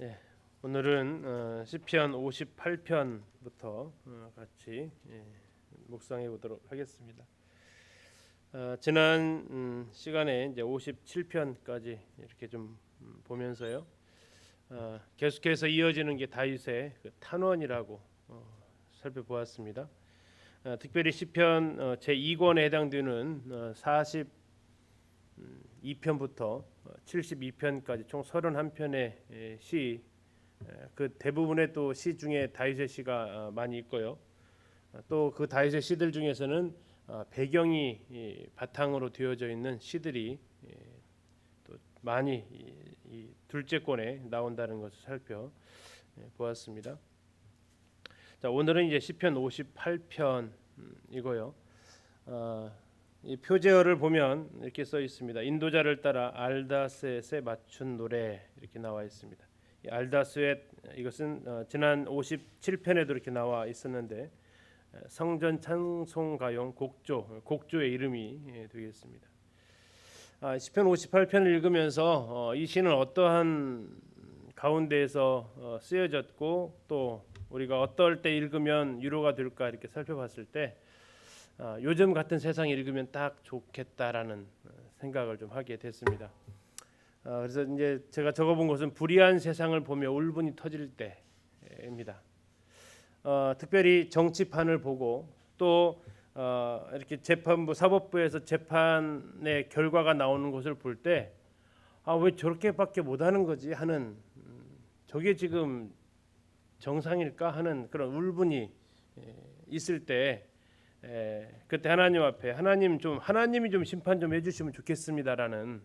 예, 오늘은 시편 58편부터 같이 묵상해 보도록 하겠습니다. 지난 시간에 이제 57편까지 이렇게 좀 보면서요. 계속해서 이어지는 게 다윗의 그 탄원이라고 살펴보았습니다. 특별히 시편 제 2권에 해당되는 42편부터 72편까지 총 31편의 시, 그 대부분의 또 시 중에 다윗의 시가 많이 있고요. 또 그 다윗의 시들 중에서는 배경이 바탕으로 되어져 있는 시들이 또 많이 이 둘째 권에 나온다는 것을 살펴보았습니다. 자, 오늘은 이제 시편 58편이고요. 이 표제어를 보면 이렇게 써 있습니다. 인도자를 따라 알다셋에 맞춘 노래 이렇게 나와 있습니다. 이 알다셋 이것은 지난 57편에도 이렇게 나와 있었는데 성전 찬송가용 곡조의 이름이 되겠습니다. 시편 58편을 읽으면서 이 시는 어떠한 가운데에서 쓰여졌고 또 우리가 어떨 때 읽으면 위로가 될까 이렇게 살펴봤을 때 요즘 같은 세상 읽으면 딱 좋겠다라는 생각을 좀 하게 됐습니다. 그래서 이제 제가 적어본 것은 불의한 세상을 보며 울분이 터질 때입니다. 특별히 정치판을 보고 또 이렇게 재판부 사법부에서 재판의 결과가 나오는 것을 볼 때 왜 저렇게밖에 못하는 거지 하는 저게 지금 정상일까 하는 그런 울분이 있을 때 그때 하나님 앞에 하나님이 좀 심판 좀 해주시면 좋겠습니다라는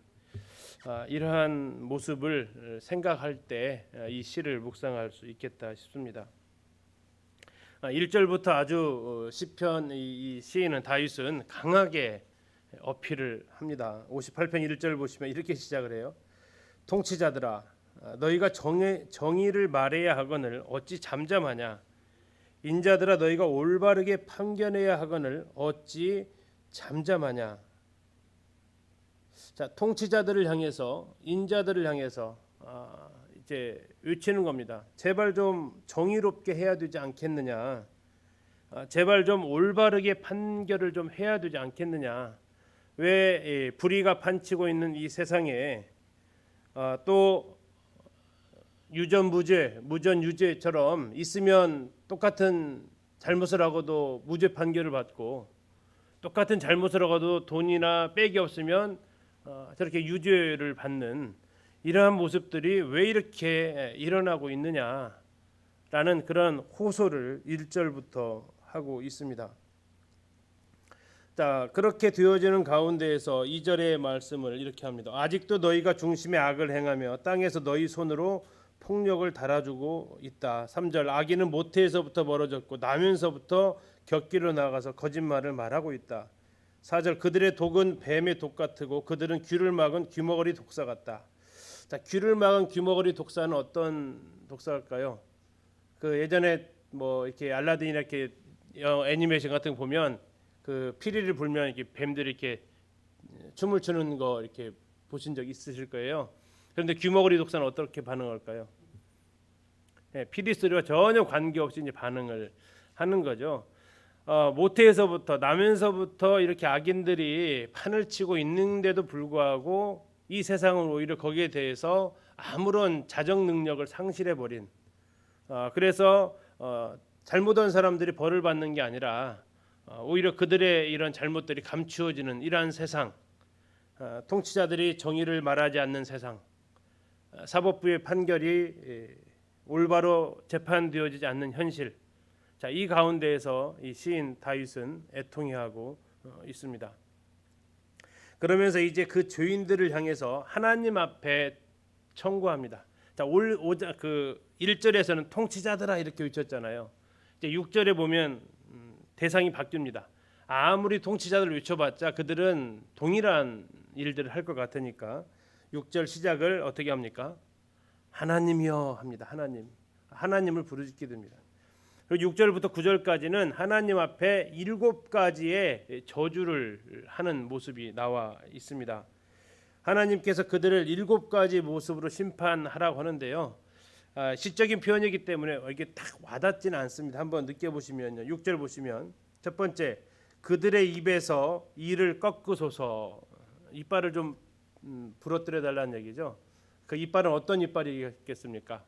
이러한 모습을 생각할 때 이 시를 묵상할 수 있겠다 싶습니다. 1절부터 아주 시편 이 시인은 다윗은 강하게 어필을 합니다. 58편 1절 보시면 이렇게 시작을 해요. 통치자들아 너희가 정의를 말해야 하거늘 어찌 잠잠하냐. 인자들아 너희가 올바르게 판결해야 하거늘 어찌 잠잠하냐. 자, 통치자들을 향해서 인자들을 향해서 이제 외치는 겁니다. 제발 좀 정의롭게 해야 되지 않겠느냐. 제발 좀 올바르게 판결을 좀 해야 되지 않겠느냐. 왜 불의가 판치고 있는 이 세상에 또 무전유죄처럼 있으면 똑같은 잘못을 하고도 무죄 판결을 받고 똑같은 잘못을 하고도 돈이나 백이 없으면 저렇게 유죄를 받는 이러한 모습들이 왜 이렇게 일어나고 있느냐라는 그런 호소를 1절부터 하고 있습니다. 자, 그렇게 되어지는 가운데에서 2절의 말씀을 이렇게 합니다. 아직도 너희가 중심에 악을 행하며 땅에서 너희 손으로 폭력을 달아주고 있다. 3절 악인은 모태에서부터 멀어졌고 나면서부터 곁길로 나가서 거짓말을 말하고 있다. 4절 그들의 독은 뱀의 독 같고 그들은 귀를 막은 귀머거리 독사 같다. 자, 귀를 막은 귀머거리 독사는 어떤 독사일까요? 그 예전에 뭐 이렇게 알라딘이나 이렇게 애니메이션 같은 거 보면 그 피리를 불면 이렇게 뱀들이 이렇게 춤을 추는 거 이렇게 보신 적 있으실 거예요. 그런데 귀머거리 독사는 어떻게 반응할까요? 피리 소리와 전혀 관계없이 이제 반응을 하는 거죠. 모태에서부터 나면서부터 이렇게 악인들이 판을 치고 있는데도 불구하고 이 세상은 오히려 거기에 대해서 아무런 자정 능력을 상실해 버린. 그래서 잘못한 사람들이 벌을 받는 게 아니라 오히려 그들의 이런 잘못들이 감추어지는 이러한 세상. 통치자들이 정의를 말하지 않는 세상. 사법부의 판결이 올바로 재판되어지지 않는 현실. 자, 이 가운데에서 이 시인 다윗은 애통해하고 있습니다. 그러면서 이제 그 죄인들을 향해서 하나님 앞에 청구합니다. 자, 그 1절에서는 통치자들아 이렇게 외쳤잖아요. 이제 6절에 보면 대상이 바뀝니다. 아무리 통치자들을 외쳐봤자 그들은 동일한 일들을 할 것 같으니까 6절 시작을 어떻게 합니까? 하나님이여 합니다. 하나님을 부르짖게 됩니다. 그리고 6절부터 9절까지는 하나님 앞에 7가지의 저주를 하는 모습이 나와 있습니다. 하나님께서 그들을 7가지 모습으로 심판하라고 하는데요. 시적인 표현이기 때문에 이게 딱 와닿지는 않습니다. 한번 느껴보시면요. 6절 보시면 첫 번째, 그들의 입에서 이를 꺾으소서. 이빨을 좀 부러뜨려 달라는 얘기죠. 그 이빨은 어떤 이빨이겠습니까?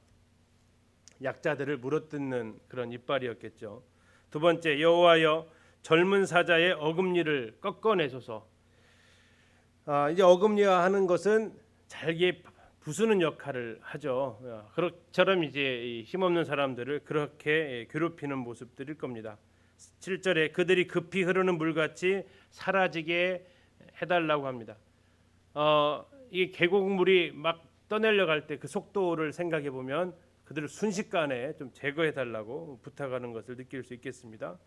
약자들을 물어뜯는 그런 이빨이었겠죠. 두 번째, 여호와여 젊은 사자의 어금니를 꺾어내소서. 이제 어금니화하는 것은 잘게 부수는 역할을 하죠. 그처럼 이제 힘없는 사람들을 그렇게 괴롭히는 모습들일 겁니다. 7절에 그들이 급히 흐르는 물같이 사라지게 해달라고 합니다. 이 계곡물이 막 떠내려 갈 때 그 속도를 생각해 보면 그들을 순식간에 좀 제거해 달라고 부탁하는 것을 느낄 수 있겠습니다.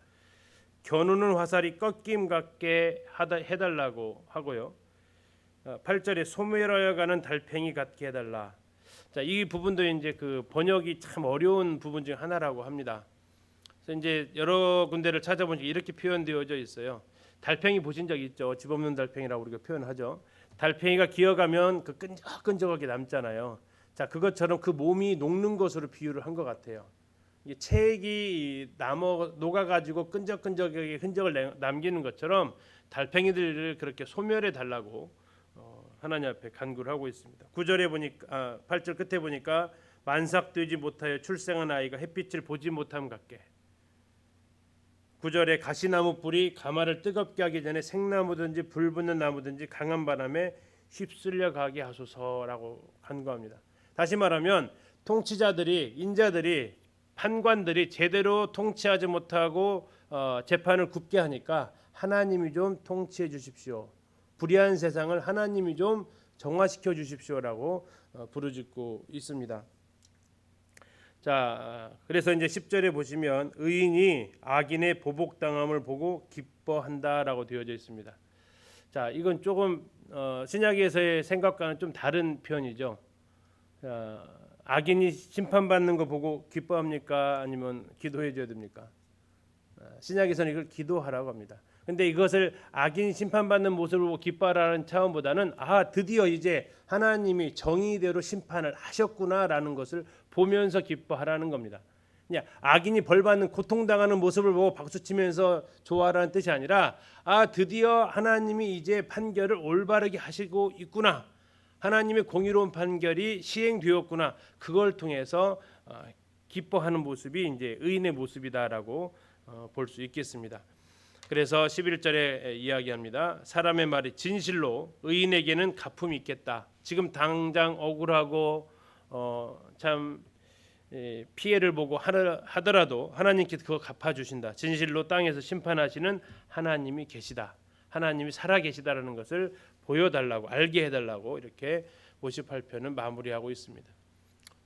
겨누는 화살이 꺾임 같게 해달라고 하고요. 8절에 소멸하여 가는 달팽이 같게 해달라. 자, 이 부분도 이제 그 번역이 참 어려운 부분 중 하나라고 합니다. 그래서 이제 여러 군데를 찾아보니까 이렇게 표현되어져 있어요. 달팽이 보신 적 있죠? 집 없는 달팽이라고 우리가 표현하죠. 달팽이가 기어가면 그 끈적끈적하게 남잖아요. 자, 그것처럼 그 몸이 녹는 것으로 비유를 한 것 같아요. 이게 체액이 녹아가지고 끈적끈적하게 흔적을 남기는 것처럼 달팽이들을 그렇게 소멸해 달라고 하나님 앞에 간구를 하고 있습니다. 9절에 보니까 8절 끝에 보니까 만삭되지 못하여 출생한 아이가 햇빛을 보지 못함 같게. 9절에 가시나무 뿔이 가마를 뜨겁게 하기 전에 생나무든지 불 붙는 나무든지 강한 바람에 휩쓸려 가게 하소서라고 간구합니다. 다시 말하면 통치자들이 인자들이 판관들이 제대로 통치하지 못하고 재판을 굽게 하니까 하나님이 좀 통치해 주십시오. 불의한 세상을 하나님이 좀 정화시켜 주십시오라고 부르짖고 있습니다. 자, 그래서 이제 10절에 보시면 의인이 악인의 보복당함을 보고 기뻐한다라고 되어져 있습니다. 자, 이건 조금 신약에서의 생각과는 좀 다른 표현이죠. 악인이 심판받는 거 보고 기뻐합니까? 아니면 기도해 줘야 됩니까? 신약에서는 이걸 기도하라고 합니다. 근데 이것을 악인 심판받는 모습을 보고 기뻐하라는 차원보다는 드디어 이제 하나님이 정의대로 심판을 하셨구나라는 것을 보면서 기뻐하라는 겁니다. 그냥 악인이 벌받는 고통당하는 모습을 보고 박수치면서 좋아하라는 뜻이 아니라 드디어 하나님이 이제 판결을 올바르게 하시고 있구나. 하나님의 공의로운 판결이 시행되었구나. 그걸 통해서 기뻐하는 모습이 이제 의인의 모습이다라고 볼 수 있겠습니다. 그래서 11절에 이야기합니다. 사람의 말이 진실로 의인에게는 갚음이 있겠다. 지금 당장 억울하고 참 피해를 보고 하더라도 하나님께서 그거 갚아주신다. 진실로 땅에서 심판하시는 하나님이 계시다. 하나님이 살아계시다라는 것을 보여달라고 알게 해달라고 이렇게 58편은 마무리하고 있습니다.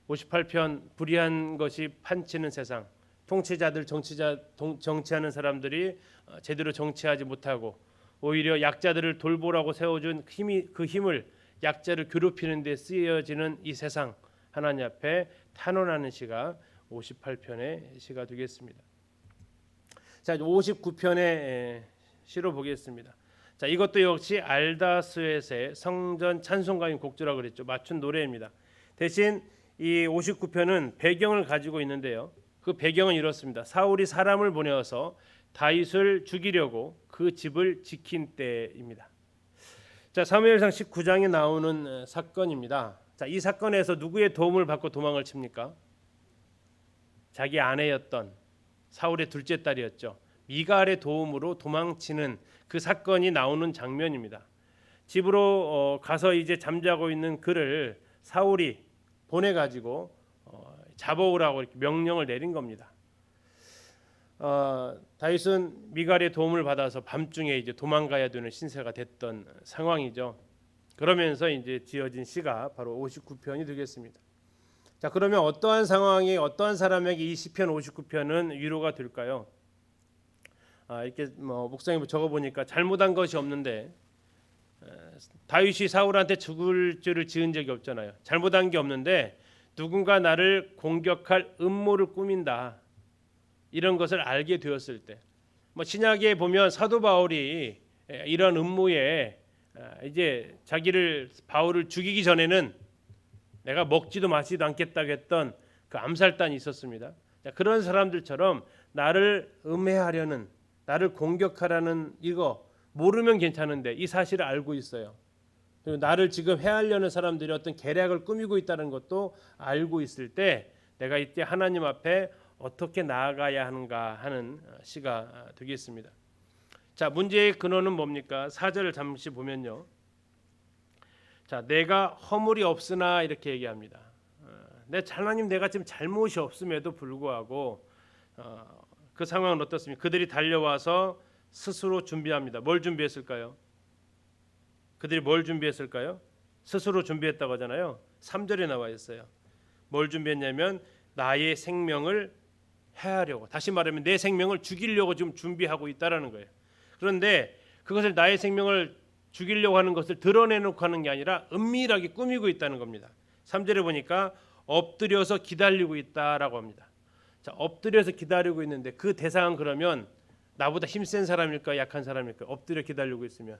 58편 불의한 것이 판치는 세상, 통치자들 정치하는 사람들이 제대로 정치하지 못하고 오히려 약자들을 돌보라고 세워준 그 힘을 약자를 괴롭히는 데 쓰여지는 이 세상, 하나님 앞에 탄원하는 시가 58편의 시가 되겠습니다. 자, 59편의 시로 보겠습니다. 자, 이것도 역시 알다스웨스의 성전 찬송가인 곡조라고 그랬죠. 맞춘 노래입니다. 대신 이 59편은 배경을 가지고 있는데요. 그 배경은 이렇습니다. 사울이 사람을 보내어서 다윗을 죽이려고 그 집을 지킨 때입니다. 자, 사무엘상 19장에 나오는 사건입니다. 자, 이 사건에서 누구의 도움을 받고 도망을 칩니까? 자기 아내였던 사울의 둘째 딸이었죠. 미갈의 도움으로 도망치는 그 사건이 나오는 장면입니다. 집으로 가서 이제 잠자고 있는 그를 사울이 보내가지고 잡아오라고 이렇게 명령을 내린 겁니다. 다윗은 미갈의 도움을 받아서 밤중에 이제 도망가야 되는 신세가 됐던 상황이죠. 그러면서 이제 지어진 시가 바로 59편이 되겠습니다. 자, 그러면 어떠한 상황에 어떠한 사람에게 이 시편 59편은 위로가 될까요? 이렇게 목사님 적어 보니까 잘못한 것이 없는데 다윗이 사울한테 죽을 죄를 지은 적이 없잖아요. 잘못한 게 없는데 누군가 나를 공격할 음모를 꾸민다. 이런 것을 알게 되었을 때, 신약에 보면 사도 바울이 이런 음모에 이제 바울을 죽이기 전에는 내가 먹지도 마시지도 않겠다고 했던 그 암살단이 있었습니다. 자, 그런 사람들처럼 나를 음해하려는, 나를 공격하라는, 이거 모르면 괜찮은데 이 사실을 알고 있어요. 그리고 나를 지금 해하려는 사람들이 어떤 계략을 꾸미고 있다는 것도 알고 있을 때 내가 이때 하나님 앞에 어떻게 나아가야 하는가 하는 시가 되겠습니다. 자, 문제의 근원은 뭡니까? 4절을 잠시 보면요. 자, 내가 허물이 없으나 이렇게 얘기합니다. 하나님, 내가 지금 잘못이 없음에도 불구하고 그 상황은 어떻습니까? 그들이 달려와서 스스로 준비합니다. 뭘 준비했을까요? 그들이 뭘 준비했을까요? 스스로 준비했다고 하잖아요. 3절에 나와 있어요. 뭘 준비했냐면 나의 생명을 해하려고, 다시 말하면 내 생명을 죽이려고 지금 준비하고 있다라는 거예요. 그런데 그것을, 나의 생명을 죽이려고 하는 것을 드러내놓고 하는 게 아니라 은밀하게 꾸미고 있다는 겁니다. 3절에 보니까 엎드려서 기다리고 있다라고 합니다. 자, 엎드려서 기다리고 있는데 그 대상은 그러면 나보다 힘센 사람일까, 약한 사람일까? 엎드려 기다리고 있으면,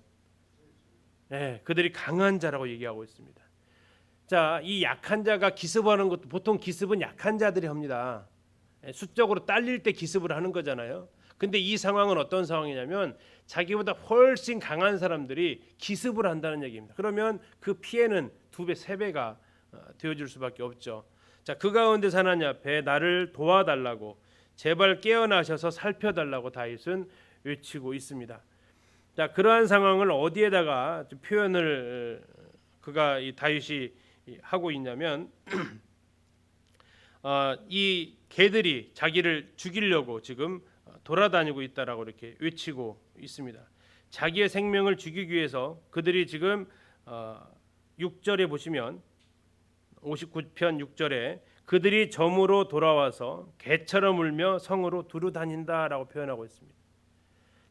네, 그들이 강한 자라고 얘기하고 있습니다. 자, 이 약한 자가 기습하는 것도, 보통 기습은 약한 자들이 합니다. 수적으로 딸릴 때 기습을 하는 거잖아요. 근데 이 상황은 어떤 상황이냐면 자기보다 훨씬 강한 사람들이 기습을 한다는 얘기입니다. 그러면 그 피해는 2배, 3배가 되어질 수밖에 없죠. 자, 그 가운데 하나님 앞에 나를 도와달라고, 제발 깨어나셔서 살펴달라고 다윗은 외치고 있습니다. 자, 그러한 상황을 어디에다가 표현을 이 다윗이 하고 있냐면 이 개들이 자기를 죽이려고 지금 돌아다니고 있다라고 이렇게 외치고 있습니다. 자기의 생명을 죽이기 위해서 그들이 지금 6절에 보시면 59편 6절에 그들이 점으로 돌아와서 개처럼 울며 성으로 두루 다닌다라고 표현하고 있습니다.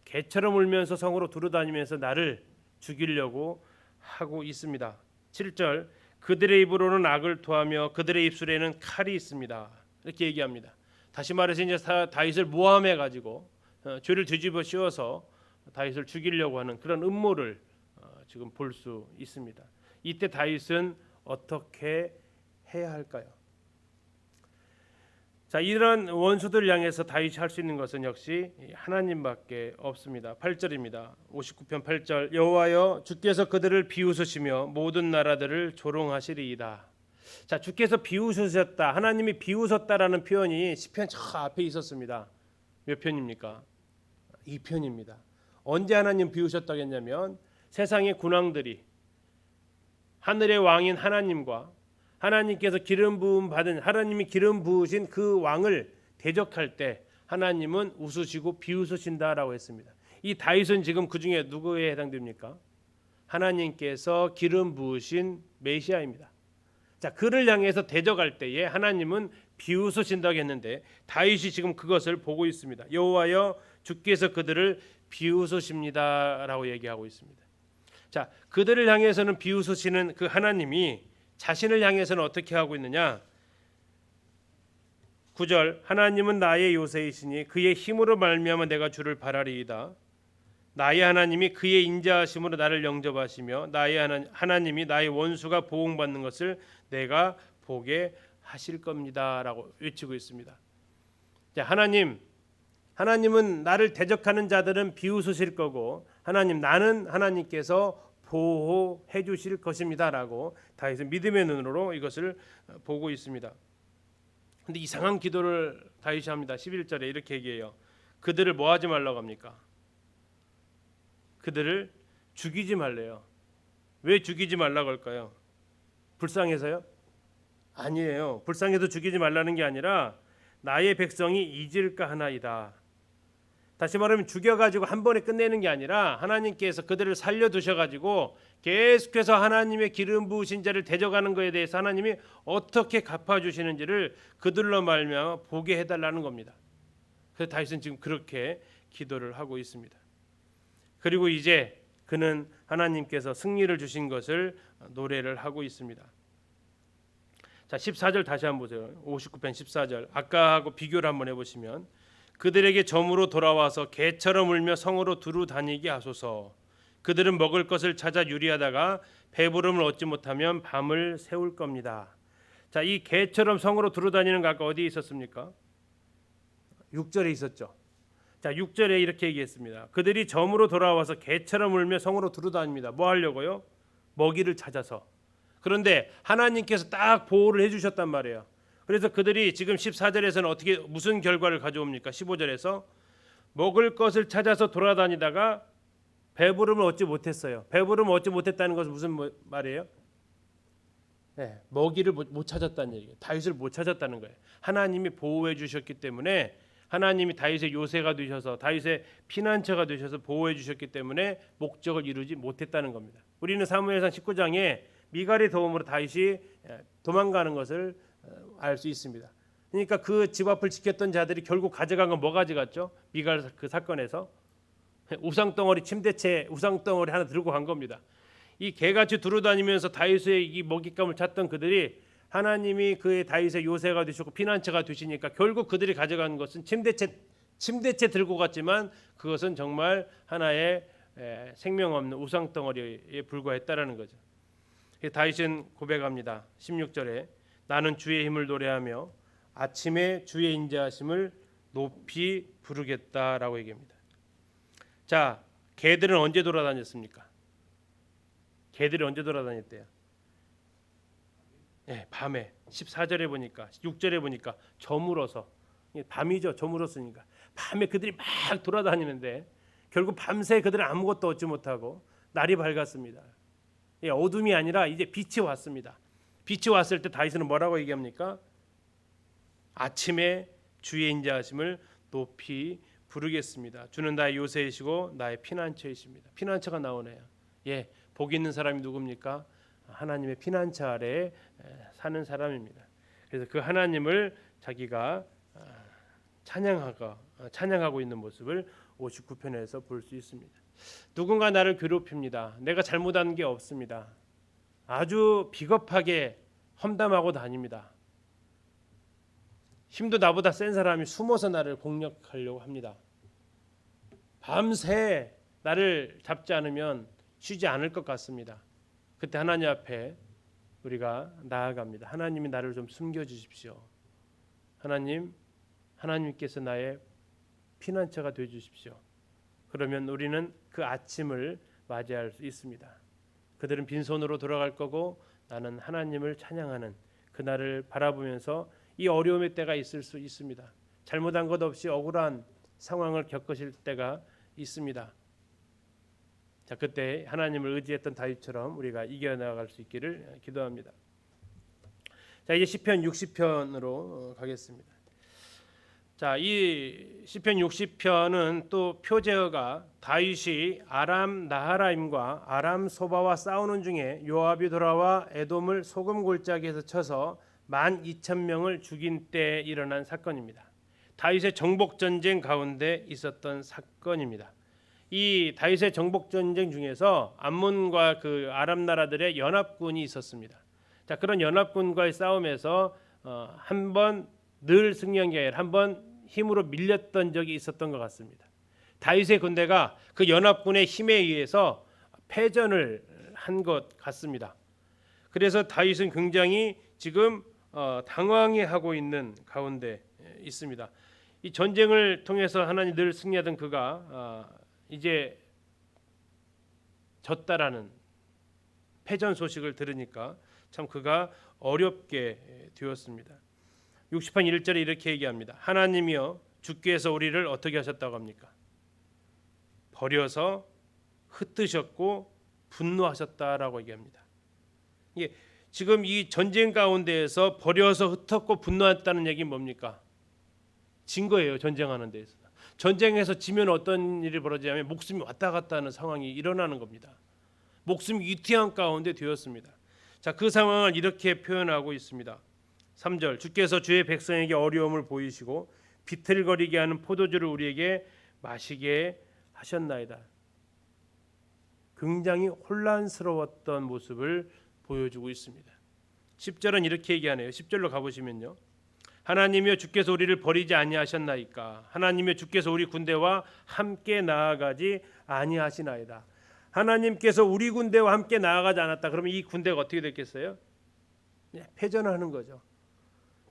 개처럼 울면서 성으로 두루 다니면서 나를 죽이려고 하고 있습니다. 7절 그들의 입으로는 악을 토하며 그들의 입술에는 칼이 있습니다. 이렇게 얘기합니다. 다시 말해서 이제 다윗을 모함해 가지고 죄를 뒤집어 씌워서 다윗을 죽이려고 하는 그런 음모를 지금 볼 수 있습니다. 이때 다윗은 어떻게 해야 할까요? 자, 이런 원수들 향해서 다윗이 할 수 있는 것은 역시 하나님밖에 없습니다. 8절입니다. 59편 8절 여호와여 주께서 그들을 비웃으시며 모든 나라들을 조롱하시리이다. 자, 주께서 비웃으셨다, 하나님이 비웃었다라는 표현이 시편 저 앞에 있었습니다. 몇 편입니까? 2편입니다. 언제 하나님 비웃으셨다고 했냐면 세상의 군왕들이 하늘의 왕인 하나님과 하나님께서 기름 부음 받은, 하나님이 기름 부으신 그 왕을 대적할 때 하나님은 웃으시고 비웃으신다라고 했습니다. 이 다윗은 지금 그 중에 누구에 해당됩니까? 하나님께서 기름 부으신 메시아입니다. 자, 그를 향해서 대적할 때에 하나님은 비웃으신다고 했는데 다윗이 지금 그것을 보고 있습니다. 여호와여 주께서 그들을 비웃으십니다라고 얘기하고 있습니다. 자, 그들을 향해서는 비웃으시는 그 하나님이 자신을 향해서는 어떻게 하고 있느냐? 9절 하나님은 나의 요새이시니 그의 힘으로 말미암아 내가 주를 바라리이다. 나의 하나님이 그의 인자하심으로 나를 영접하시며 나의 하나님이 나의 원수가 보응받는 것을 내가 보게 하실 겁니다라고 외치고 있습니다. 자, 하나님은 나를 대적하는 자들은 비웃으실 거고 나는 하나님께서 보호해 주실 것입니다라고 다윗은 믿음의 눈으로 이것을 보고 있습니다. 근데 이상한 기도를 다윗이 합니다. 11절에 이렇게 얘기해요. 그들을 뭐 하지 말라고 합니까? 그들을 죽이지 말래요. 왜 죽이지 말라고 할까요? 불쌍해서요? 아니에요. 불쌍해서 죽이지 말라는 게 아니라 나의 백성이 잊을까 하나이다. 다시 말하면 죽여가지고 한 번에 끝내는 게 아니라 하나님께서 그들을 살려두셔가지고 계속해서 하나님의 기름 부으신 자를 대적하는 것에 대해서 하나님이 어떻게 갚아주시는지를 그들로 말미암아 보게 해달라는 겁니다. 그래서 다윗은 지금 그렇게 기도를 하고 있습니다. 그리고 이제 그는 하나님께서 승리를 주신 것을 노래를 하고 있습니다. 자, 14절 다시 한번 보세요. 59편 14절 아까하고 비교를 한번 해보시면 그들에게 점으로 돌아와서 개처럼 울며 성으로 두루 다니게 하소서. 그들은 먹을 것을 찾아 유리하다가 배부름을 얻지 못하면 밤을 새울 겁니다. 자, 이 개처럼 성으로 두루다니는 거 아까 어디에 있었습니까? 6절에 있었죠. 자, 6절에 이렇게 얘기했습니다. 그들이 점으로 돌아와서 개처럼 울며 성으로 두루다닙니다. 뭐 하려고요? 먹이를 찾아서. 그런데 하나님께서 딱 보호를 해주셨단 말이에요. 그래서 그들이 지금 14절에서는 어떻게 무슨 결과를 가져옵니까? 15절에서 먹을 것을 찾아서 돌아다니다가 배부름을 얻지 못했어요. 배부름을 얻지 못했다는 것은 무슨 말이에요? 네, 먹이를 못 찾았다는 얘기예요. 다윗을 못 찾았다는 거예요. 하나님이 보호해 주셨기 때문에, 하나님이 다윗의 요새가 되셔서, 다윗의 피난처가 되셔서 보호해 주셨기 때문에 목적을 이루지 못했다는 겁니다. 우리는 사무엘상 19장에 미갈의 도움으로 다윗이 도망가는 것을 알 수 있습니다. 그러니까 그 집 앞을 지켰던 자들이 결국 가져간 건 뭐 가져갔죠? 미갈 그 사건에서 우상덩어리, 침대채 우상덩어리 하나 들고 간 겁니다. 이 개같이 두루다니면서 다윗의 이 먹잇감을 찾던 그들이 하나님이 그의 다윗의 요새가 되셨고 피난처가 되시니까 결국 그들이 가져간 것은 침대채 들고 갔지만 그것은 정말 하나의 생명 없는 우상덩어리에 불과했다라는 거죠. 다윗은 고백합니다. 16절에 나는 주의 힘을 노래하며 아침에 주의 인자하심을 높이 부르겠다라고 얘기합니다. 자, 개들은 언제 돌아다녔습니까? 개들이 언제 돌아다녔대요? 네, 밤에. 14절에 보니까, 6절에 보니까 저물어서, 밤이죠. 저물었으니까 밤에 그들이 막 돌아다니는데 결국 밤새 그들은 아무것도 얻지 못하고 날이 밝았습니다. 어둠이 아니라 이제 빛이 왔습니다. 빛이 왔을 때 다윗은 뭐라고 얘기합니까? 아침에 주의 인자하심을 높이 부르겠습니다. 주는 나의 요새이시고 나의 피난처이십니다. 피난처가 나오네요. 예, 복 있는 사람이 누굽니까? 하나님의 피난처 아래에 사는 사람입니다. 그래서 그 하나님을 자기가 찬양하고 있는 모습을 59편에서 볼 수 있습니다. 누군가 나를 괴롭힙니다. 내가 잘못한 게 없습니다. 아주 비겁하게 험담하고 다닙니다. 힘도 나보다 센 사람이 숨어서 나를 공략하려고 합니다. 밤새 나를 잡지 않으면 쉬지 않을 것 같습니다. 그때 하나님 앞에 우리가 나아갑니다. 하나님이 나를 좀 숨겨주십시오. 하나님께서 나의 피난처가 되어주십시오. 그러면 우리는 그 아침을 맞이할 수 있습니다. 그들은 빈손으로 돌아갈 거고 나는 하나님을 찬양하는 그날을 바라보면서 이 어려움의 때가 있을 수 있습니다. 잘못한 것 없이 억울한 상황을 겪으실 때가 있습니다. 자, 그때 하나님을 의지했던 다윗처럼 우리가 이겨나갈 수 있기를 기도합니다. 자, 이제 시편 60편으로 가겠습니다. 자, 이 시편 60편은 또 표제어가 다윗이 아람 나하라임과 아람 소바와 싸우는 중에 요압이 돌아와 에돔을 소금 골짜기에서 쳐서 12,000명을 죽인 때 일어난 사건입니다. 다윗의 정복 전쟁 가운데 있었던 사건입니다. 이 다윗의 정복 전쟁 중에서 암몬과 그 아람 나라들의 연합군이 있었습니다. 자, 그런 연합군과의 싸움에서 한 번 늘 승리한 게 아니라 한 번 힘으로 밀렸던 적이 있었던 것 같습니다. 다윗의 군대가 그 연합군의 힘에 의해서 패전을 한 것 같습니다. 그래서 다윗은 굉장히 지금 당황해하고 있는 가운데 있습니다. 이 전쟁을 통해서 하나님 늘 승리하던 그가 이제 졌다라는 패전 소식을 들으니까 참 그가 어렵게 되었습니다. 60편 1절에 이렇게 얘기합니다. 하나님이여 주께서 우리를 어떻게 하셨다고 합니까? 버려서 흩으셨고 분노하셨다라고 얘기합니다. 예, 지금 이 전쟁 가운데에서 버려서 흩었고 분노했다는 얘기는 뭡니까? 진 거예요. 전쟁하는 데에서. 전쟁에서 지면 어떤 일이 벌어지냐면 목숨이 왔다 갔다 하는 상황이 일어나는 겁니다. 목숨이 위태한 가운데 되었습니다. 자, 그 상황을 이렇게 표현하고 있습니다. 3절 주께서 주의 백성에게 어려움을 보이시고 비틀거리게 하는 포도주를 우리에게 마시게 하셨나이다. 굉장히 혼란스러웠던 모습을 보여주고 있습니다. 10절은 이렇게 얘기하네요. 10절로 가보시면요. 하나님이여 주께서 우리를 버리지 아니하셨나이까. 하나님이여 주께서 우리 군대와 함께 나아가지 아니하시나이다. 하나님께서 우리 군대와 함께 나아가지 않았다. 그러면 이 군대가 어떻게 됐겠어요? 패전하는 거죠.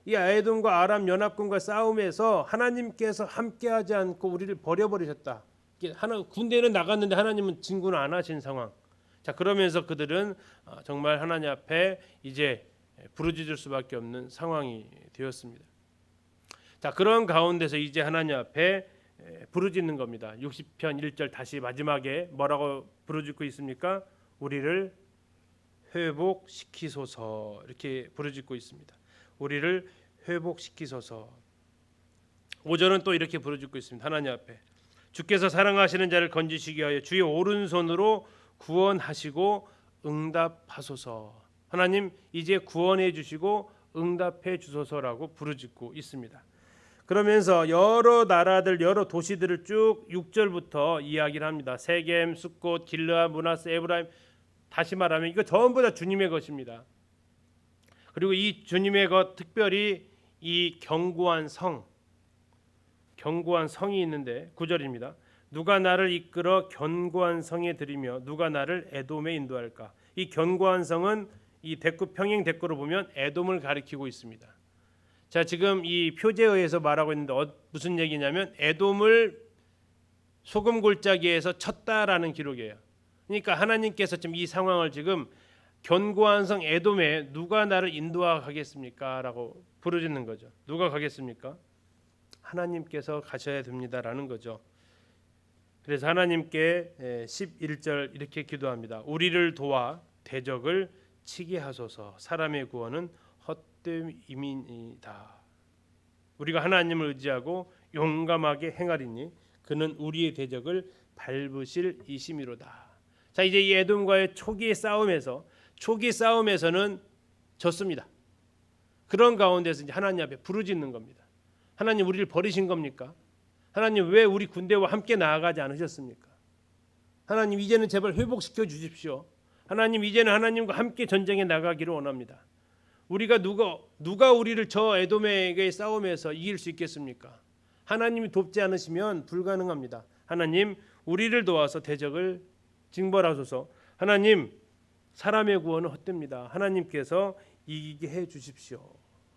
이 에돔과 아람 연합군과 싸움에서 하나님께서 함께하지 않고 우리를 버려버리셨다. 군대는 나갔는데 하나님은 진군을 안 하신 상황. 자, 그러면서 그들은 정말 하나님 앞에 이제 부르짖을 수밖에 없는 상황이 되었습니다. 자, 그런 가운데서 이제 하나님 앞에 부르짖는 겁니다. 60편 1절 다시 마지막에 뭐라고 부르짖고 있습니까? 우리를 회복시키소서, 이렇게 부르짖고 있습니다. 우리를 회복시키소서. 5절은 또 이렇게 부르짖고 있습니다. 하나님 앞에 주께서 사랑하시는 자를 건지시기 위하여 주의 오른손으로 구원하시고 응답하소서. 하나님 이제 구원해 주시고 응답해 주소서라고 부르짖고 있습니다. 그러면서 여러 나라들, 여러 도시들을 쭉 6절부터 이야기를 합니다. 세겜, 숫곳, 길르앗, 므낫세, 에브라임. 다시 말하면 이거 전부 다 주님의 것입니다. 그리고 이 주님의 것, 특별히 이 견고한 성이 있는데 9절입니다. 누가 나를 이끌어 견고한 성에 들이며 누가 나를 에돔에 인도할까? 이 견고한 성은 이 평행 대꾸로 보면 에돔을 가리키고 있습니다. 자, 지금 이 표제에 의해서 말하고 있는데 무슨 얘기냐면 에돔을 소금 골짜기에서 쳤다라는 기록이에요. 그러니까 하나님께서 지금 이 상황을 지금 견고한 성 에돔에 누가 나를 인도하겠습니까? 라고 부르짖는 거죠. 누가 가겠습니까? 하나님께서 가셔야 됩니다라는 거죠. 그래서 하나님께 11절 이렇게 기도합니다. 우리를 도와 대적을 치게 하소서. 사람의 구원은 헛됨이니이다. 우리가 하나님을 의지하고 용감하게 행하리니 그는 우리의 대적을 밟으실 이심이로다. 자, 이제 이 에돔과의 초기 싸움에서는 졌습니다. 그런 가운데서 이제 하나님 앞에 부르짖는 겁니다. 하나님 우리를 버리신 겁니까? 하나님 왜 우리 군대와 함께 나아가지 않으셨습니까? 하나님 이제는 제발 회복시켜 주십시오. 하나님 이제는 하나님과 함께 전쟁에 나가기를 원합니다. 우리가 누가 우리를 저 에돔에게의 싸움에서 이길 수 있겠습니까? 하나님이 돕지 않으시면 불가능합니다. 하나님 우리를 도와서 대적을 징벌하소서. 하나님 사람의 구원은 헛됩니다. 하나님께서 이기게 해 주십시오.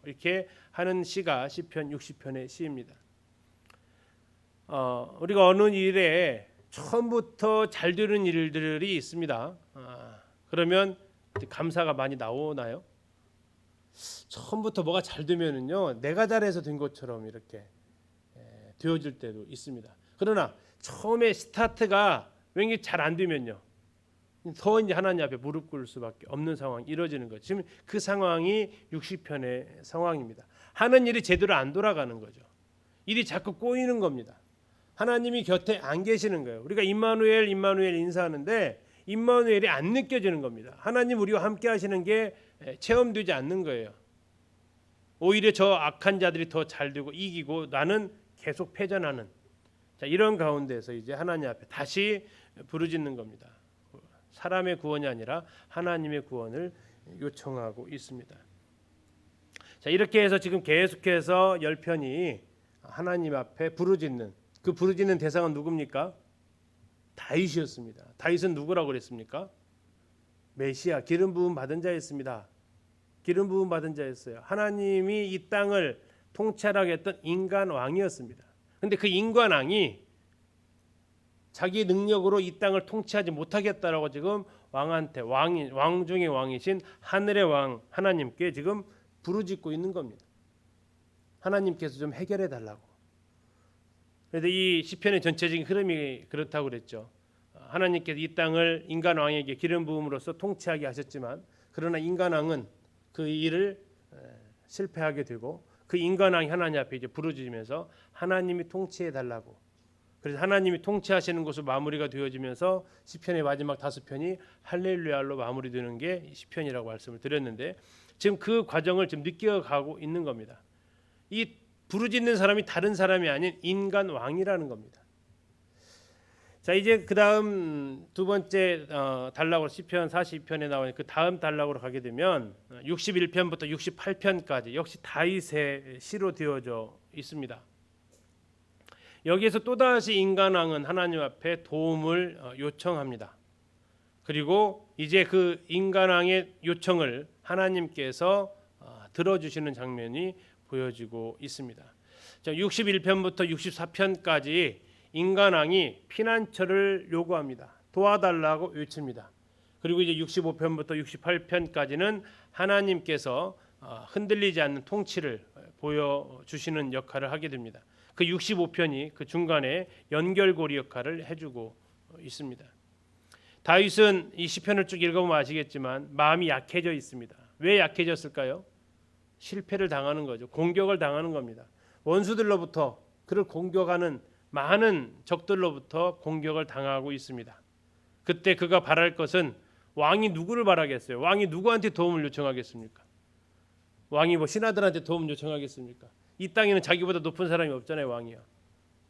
이렇게 하는 시가 시편 60편의 시입니다. 우리가 어느 일에 처음부터 잘 되는 일들이 있습니다. 그러면 감사가 많이 나오나요? 처음부터 뭐가 잘 되면은요, 내가 잘해서 된 것처럼 이렇게 되어질 때도 있습니다. 그러나 처음에 스타트가 왠지 잘 안 되면요, 더 이제 하나님 앞에 무릎 꿇을 수밖에 없는 상황이 이루어지는 거죠. 지금 그 상황이 60편의 상황입니다. 하는 일이 제대로 안 돌아가는 거죠. 일이 자꾸 꼬이는 겁니다. 하나님이 곁에 안 계시는 거예요. 우리가 임마누엘 인사하는데 임마누엘이 안 느껴지는 겁니다. 하나님 우리와 함께 하시는 게 체험되지 않는 거예요. 오히려 저 악한 자들이 더 잘 되고 이기고 나는 계속 패전하는, 자, 이런 가운데서 이제 하나님 앞에 다시 부르짖는 겁니다. 사람의 구원이 아니라 하나님의 구원을 요청하고 있습니다. 자, 이렇게 해서 지금 계속해서 10편이 하나님 앞에 부르짖는, 그 부르짖는 대상은 누굽니까? 다윗이었습니다. 다윗은 누구라고 그랬습니까? 메시아, 기름 부음 받은 자였습니다. 기름 부음 받은 자였어요. 하나님이 이 땅을 통찰하게 했던 인간 왕이었습니다. 그런데 그 인간 왕이 자기 능력으로 이 땅을 통치하지 못하겠다라고 지금 왕한테, 왕 중의 왕이신 하늘의 왕 하나님께 지금 부르짖고 있는 겁니다. 하나님께서 좀 해결해 달라고. 그래서 이 시편의 전체적인 흐름이 그렇다고 그랬죠. 하나님께서 이 땅을 인간 왕에게 기름 부음으로써 통치하게 하셨지만, 그러나 인간 왕은 그 일을 실패하게 되고 그 인간 왕이 하나님 앞에 이제 부르짖으면서 하나님이 통치해 달라고. 그래서 하나님이 통치하시는 것으로 마무리가 되어지면서 시편의 마지막 5편이 할렐루야로 마무리되는 게 시편이라고 말씀을 드렸는데, 지금 그 과정을 지금 느껴가고 있는 겁니다. 이 부르짖는 사람이 다른 사람이 아닌 인간 왕이라는 겁니다. 자, 이제 그 다음 두 번째 단락으로 시편 42편에 나오는 그 다음 단락으로 가게 되면 61편부터 68편까지 역시 다윗의 시로 되어져 있습니다. 여기에서 또다시 인간왕은 하나님 앞에 도움을 요청합니다. 그리고 이제 그 인간왕의 요청을 하나님께서 들어주시는 장면이 보여지고 있습니다. 자, 61편부터 64편까지 인간왕이 피난처를 요구합니다. 도와달라고 외칩니다. 그리고 이제 65편부터 68편까지는 하나님께서 흔들리지 않는 통치를 보여주시는 역할을 하게 됩니다. 그 65편이 그 중간에 연결고리 역할을 해주고 있습니다. 다윗은 이 시편을 쭉 읽어보면 아시겠지만 마음이 약해져 있습니다. 왜 약해졌을까요? 실패를 당하는 거죠. 공격을 당하는 겁니다. 원수들로부터 그를 공격하는 많은 적들로부터 공격을 당하고 있습니다. 그때 그가 바랄 것은 왕이 누구를 바라겠어요? 왕이 누구한테 도움을 요청하겠습니까? 왕이 뭐 신하들한테 도움 요청하겠습니까? 이 땅에는 자기보다 높은 사람이 없잖아요. 왕이요.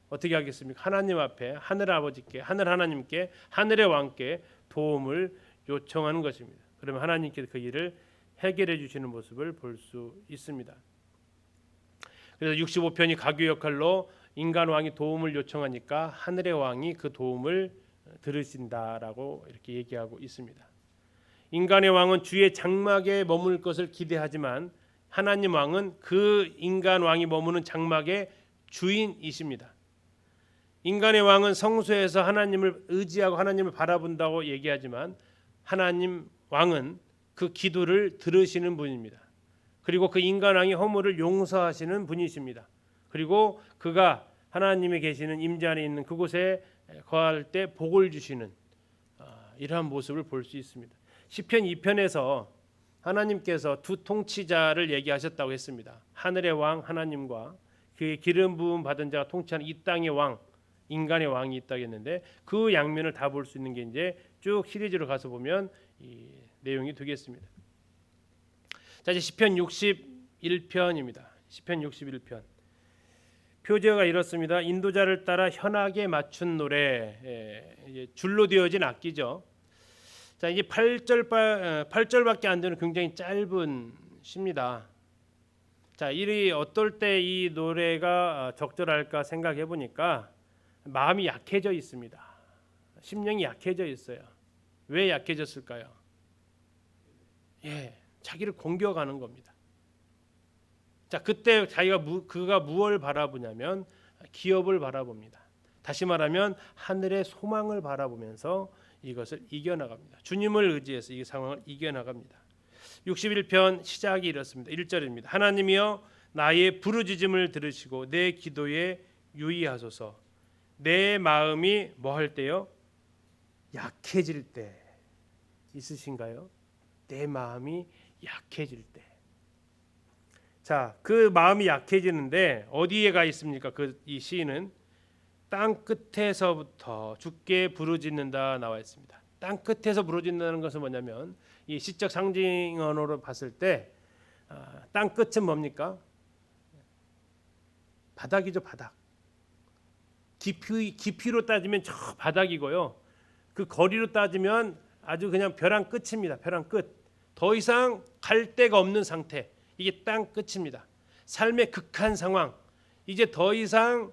어떻게 하겠습니까? 하나님 앞에 하늘 아버지께 하늘 하나님께 하늘의 왕께 도움을 요청하는 것입니다. 그러면 하나님께서 그 일을 해결해 주시는 모습을 볼 수 있습니다. 그래서 65편이 가교 역할로 인간 왕이 도움을 요청하니까 하늘의 왕이 그 도움을 들으신다라고 이렇게 얘기하고 있습니다. 인간의 왕은 주의 장막에 머물 것을 기대하지만 하나님 왕은 그 인간 왕이 머무는 장막의 주인이십니다. 인간의 왕은 성소에서 하나님을 의지하고 하나님을 바라본다고 얘기하지만 하나님 왕은 그 기도를 들으시는 분입니다. 그리고 그 인간 왕이 허물을 용서하시는 분이십니다. 그리고 그가 하나님이 계시는 임재 안에 있는 그곳에 거할 때 복을 주시는 이러한 모습을 볼 수 있습니다. 시편 2편에서 하나님께서 두 통치자를 얘기하셨다고 했습니다. 하늘의 왕 하나님과 그의 기름 부음 받은 자가 통치하는 이 땅의 왕 인간의 왕이 있다고 했는데 그 양면을 다 볼 수 있는 게 이제 쭉 시리즈로 가서 보면 이 내용이 되겠습니다. 자, 이제 시편 61편입니다. 시편 61편. 표제가 이렇습니다. 인도자를 따라 현악에 맞춘 노래. 이제 줄로 되어진 악기죠. 자, 이제 8절밖에 안 되는 굉장히 짧은 시입니다. 자, 이 어떨 때 이 노래가 적절할까 생각해 보니까 마음이 약해져 있습니다. 심령이 약해져 있어요. 왜 약해졌을까요? 자기를 공격하는 겁니다. 자, 그때 그가 무엇을 바라보냐면 기업을 바라봅니다. 다시 말하면 하늘의 소망을 바라보면서 이것을 이겨나갑니다. 주님을 의지해서 이 상황을 이겨나갑니다. 61편 시작이 이렇습니다. 1절입니다. 하나님이여 나의 부르짖음을 들으시고 내 기도에 유의하소서. 내 마음이 뭐 할 때요? 약해질 때 있으신가요? 내 마음이 약해질 때. 자, 그 마음이 약해지는데 어디에 가 있습니까? 이 시인은 땅 끝에서부터 주께 부르짖는다 나와 있습니다. 땅 끝에서 부르짖는다는 것은 뭐냐면 이 시적 상징어로 봤을 때 땅 끝은 뭡니까? 바닥이죠, 바닥. 깊이로 따지면 저 바닥이고요. 그 거리로 따지면 아주 그냥 벼랑 끝입니다. 벼랑 끝. 더 이상 갈 데가 없는 상태. 이게 땅 끝입니다. 삶의 극한 상황. 이제 더 이상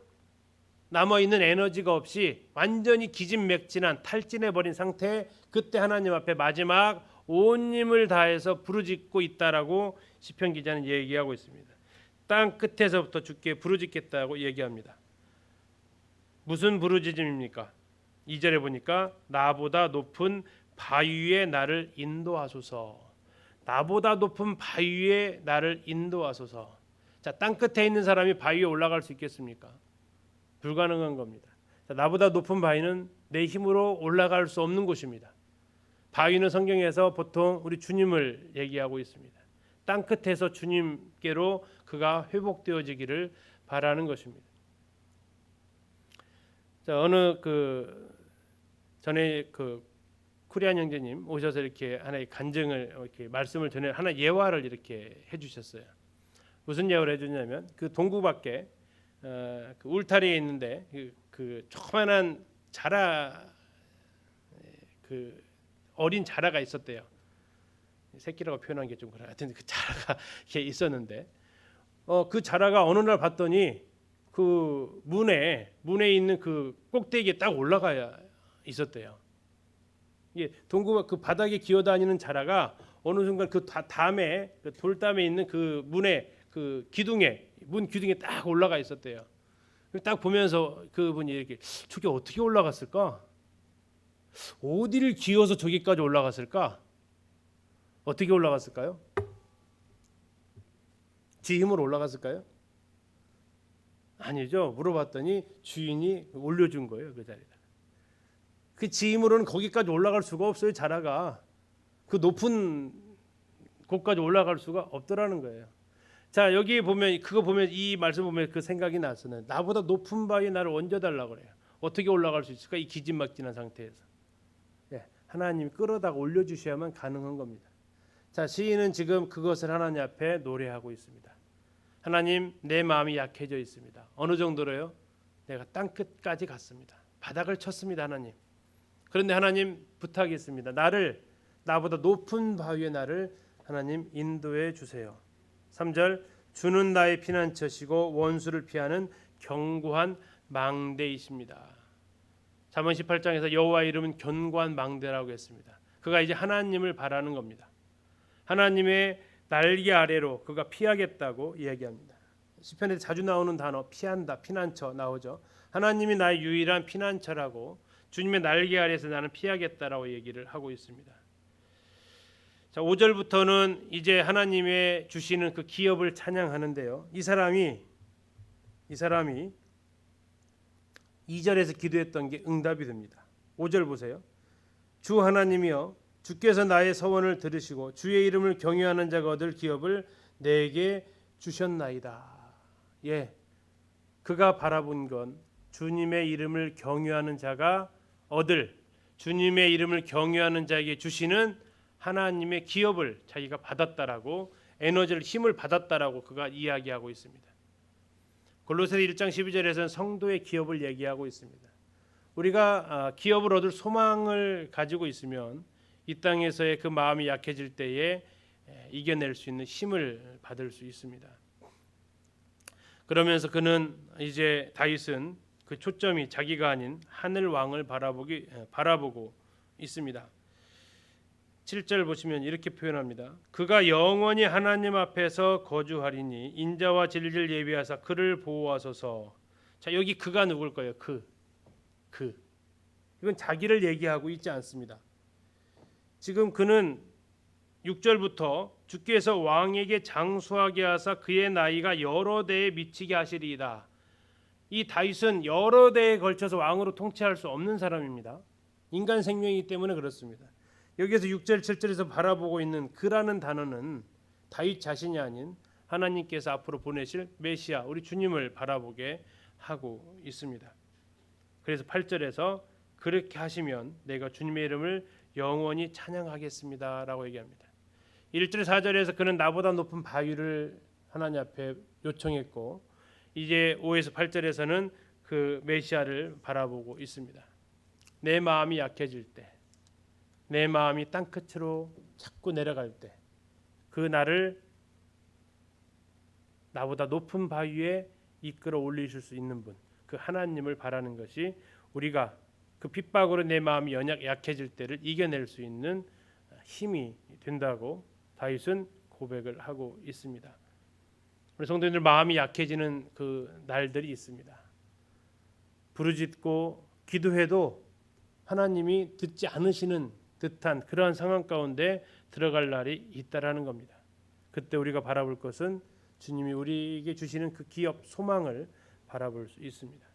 남아있는 에너지가 없이 완전히 기진맥진한 탈진해버린 상태. 그때 하나님 앞에 마지막 온 힘을 다해서 부르짖고 있다라고 시편 기자는 얘기하고 있습니다. 땅 끝에서부터 주께 부르짖겠다고 얘기합니다. 무슨 부르짖음입니까? 2절에 보니까 나보다 높은 바위 위에 나를 인도하소서. 나보다 높은 바위 위에 나를 인도하소서. 자, 땅 끝에 있는 사람이 바위 위에 올라갈 수 있겠습니까? 불가능한 겁니다. 자, 나보다 높은 바위는 내 힘으로 올라갈 수 없는 곳입니다. 바위는 성경에서 보통 우리 주님을 얘기하고 있습니다. 땅 끝에서 주님께로 그가 회복되어지기를 바라는 것입니다. 자, 어느 전에 쿠리안 형제님 오셔서 이렇게 하나의 간증을 이렇게 말씀을 전해 하나 예화를 이렇게 해주셨어요. 무슨 예화를 해주냐면 그 동구 밖에 그 울타리에 있는데 그 조그만한 자라 그 어린 자라가 있었대요. 새끼라고 표현한 게 좀 그래. 하여튼 그 자라가 이렇게 있었는데 그 자라가 어느 날 봤더니 그 문에 있는 그 꼭대기에 딱 올라가야 있었대요. 예, 동구가 그 바닥에 기어다니는 자라가 어느 순간 그 담에 그 돌담에 있는 그 문에 그 기둥에 문 기둥에 딱 올라가 있었대요. 딱 보면서 그분이 이렇게 저게 어떻게 올라갔을까? 어디를 기어서 저기까지 올라갔을까? 어떻게 올라갔을까요? 지 힘으로 올라갔을까요? 아니죠. 물어봤더니 주인이 올려준 거예요, 그 자리에. 그 지 힘으로는 거기까지 올라갈 수가 없어요. 자라가 그 높은 곳까지 올라갈 수가 없더라는 거예요. 자, 여기 보면 그거 보면 이 말씀 보면 그 생각이 났어요. 나보다 높은 바위에 나를 얹어달라고 그래요. 어떻게 올라갈 수 있을까? 이 기진막진한 상태에서. 예, 하나님이 끌어다가 올려주셔야만 가능한 겁니다. 자, 시인은 지금 그것을 하나님 앞에 노래하고 있습니다. 하나님, 내 마음이 약해져 있습니다. 어느 정도로요? 내가 땅 끝까지 갔습니다. 바닥을 쳤습니다, 하나님. 그런데 하나님 부탁이 있습니다. 나보다 높은 바위에 나를 하나님 인도해 주세요. 3절, 주는 나의 피난처시고 원수를 피하는 견고한 망대이십니다. 잠언 18장에서 여호와 이름은 견고한 망대라고 했습니다. 그가 이제 하나님을 바라는 겁니다. 하나님의 날개 아래로 그가 피하겠다고 이야기합니다. 시편에 자주 나오는 단어 피한다, 피난처 나오죠. 하나님이 나의 유일한 피난처라고 주님의 날개 아래에서 나는 피하겠다라고 얘기를 하고 있습니다. 자, 5절부터는 이제 하나님의 주시는 그 기업을 찬양하는데요. 이 사람이 2절에서 기도했던 게 응답이 됩니다. 5절 보세요. 주 하나님이여, 주께서 나의 서원을 들으시고 주의 이름을 경외하는 자가 얻을 기업을 내게 주셨나이다. 예, 그가 바라본 건 주님의 이름을 경외하는 자가 얻을, 주님의 이름을 경외하는 자에게 주시는 하나님의 기업을 자기가 받았다라고, 에너지를, 힘을 받았다라고 그가 이야기하고 있습니다. 골로새서 1장 12절에서는 성도의 기업을 얘기하고 있습니다. 우리가 기업을 얻을 소망을 가지고 있으면 이 땅에서의 그 마음이 약해질 때에 이겨낼 수 있는 힘을 받을 수 있습니다. 그러면서 그는 이제 다윗은 그 초점이 자기가 아닌 하늘 왕을 바라보고 있습니다. 7절 보시면 이렇게 표현합니다. 그가 영원히 하나님 앞에서 거주하리니 인자와 진리를 예비하사 그를 보호하소서. 자, 여기 그가 누굴 거예요? 그. 이건 자기를 얘기하고 있지 않습니다. 지금 그는 6절부터 주께서 왕에게 장수하게 하사 그의 나이가 여러 대에 미치게 하시리이다. 이 다윗은 여러 대에 걸쳐서 왕으로 통치할 수 없는 사람입니다. 인간 생명이기 때문에 그렇습니다. 여기에서 6절 7절에서 바라보고 있는 그라는 단어는 다윗 자신이 아닌 하나님께서 앞으로 보내실 메시아 우리 주님을 바라보게 하고 있습니다. 그래서 8절에서 그렇게 하시면 내가 주님의 이름을 영원히 찬양하겠습니다라고 얘기합니다. 1절 4절에서 그는 나보다 높은 바위를 하나님 앞에 요청했고, 이제 5에서 8절에서는 그 메시아를 바라보고 있습니다. 내 마음이 약해질 때, 내 마음이 땅끝으로 자꾸 내려갈 때, 그 나를 나보다 높은 바위에 이끌어 올리실 수 있는 분, 그 하나님을 바라는 것이 우리가 그 핍박으로 내 마음이 약해질 때를 이겨낼 수 있는 힘이 된다고 다윗은 고백을 하고 있습니다. 우리 성도님들 마음이 약해지는 그 날들이 있습니다. 부르짖고 기도해도 하나님이 듣지 않으시는 듯한 그러한 상황 가운데 들어갈 날이 있다라는 겁니다. 그때 우리가 바라볼 것은 주님이 우리에게 주시는 그 기업 소망을 바라볼 수 있습니다.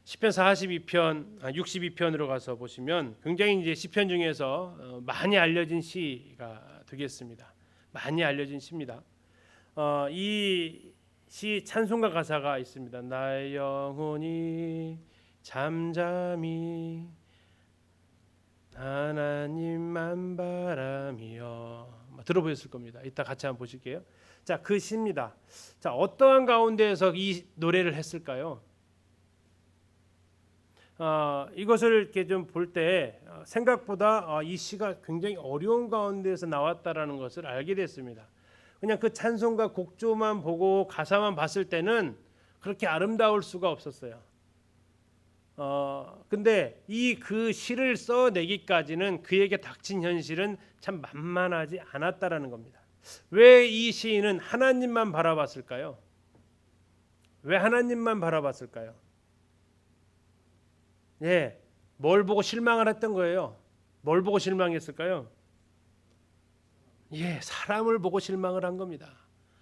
시편 62편으로 가서 보시면 굉장히 이제 시편 중에서 많이 알려진 시가 되겠습니다. 많이 알려진 시입니다. 이 시 찬송가 가사가 있습니다. 나의 영혼이 잠잠히 하나님만 바라며, 들어보셨을 겁니다. 이따 같이 한번 보실게요. 자, 그 시입니다. 자, 어떠한 가운데에서 이 노래를 했을까요? 이것을 이렇게 좀 볼 때 생각보다 이 시가 굉장히 어려운 가운데에서 나왔다라는 것을 알게 됐습니다. 그냥 그 찬송가 곡조만 보고 가사만 봤을 때는 그렇게 아름다울 수가 없었어요. 근데 그 시를 써내기까지는 그에게 닥친 현실은 참 만만하지 않았다라는 겁니다. 왜 이 시인은 하나님만 바라봤을까요? 왜 하나님만 바라봤을까요? 예, 뭘 보고 실망을 했던 거예요? 뭘 보고 실망했을까요? 예, 사람을 보고 실망을 한 겁니다.